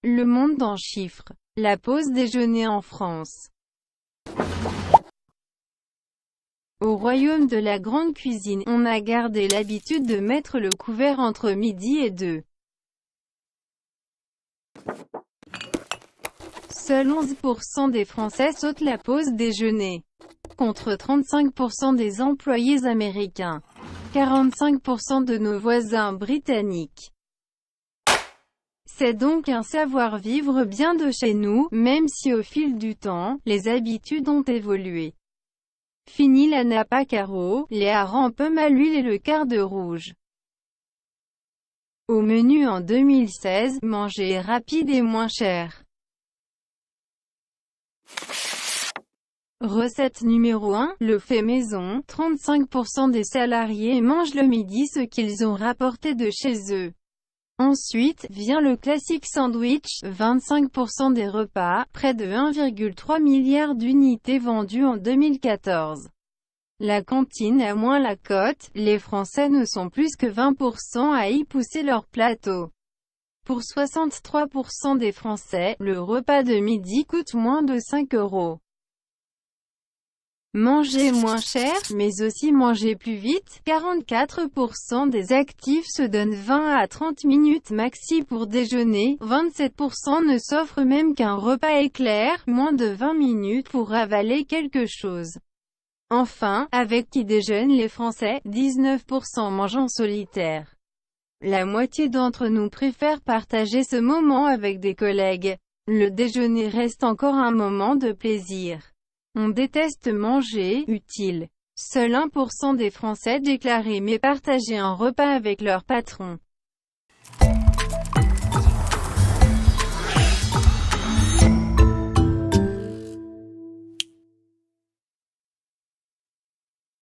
Le Monde en chiffres. La pause déjeuner en France. Au royaume de la grande cuisine, on a gardé l'habitude de mettre le couvert entre midi et 2. Seuls 11% des Français sautent la pause déjeuner, contre 35% des employés américains, 45% de nos voisins britanniques. C'est donc un savoir-vivre bien de chez nous, même si au fil du temps, les habitudes ont évolué. Fini la nappe à carreaux, les harengs pommes à l'huile et le quart de rouge. Au menu en 2016, manger rapide et moins cher. Recette numéro 1, le fait maison. 35% des salariés mangent le midi ce qu'ils ont rapporté de chez eux. Ensuite, vient le classique sandwich, 25% des repas, près de 1,3 milliard d'unités vendues en 2014. La cantine a moins la cote, les Français ne sont plus que 20% à y pousser leur plateau. Pour 63% des Français, le repas de midi coûte moins de 5 €. Manger moins cher, mais aussi manger plus vite. 44% des actifs se donnent 20 à 30 minutes maxi pour déjeuner, 27% ne s'offrent même qu'un repas éclair, moins de 20 minutes pour avaler quelque chose. Enfin, avec qui déjeunent les Français? 19% mangent en solitaire. La moitié d'entre nous préfèrent partager ce moment avec des collègues. Le déjeuner reste encore un moment de plaisir. On déteste manger, utile. Seul 1% des Français déclarent aimer partager un repas avec leur patron.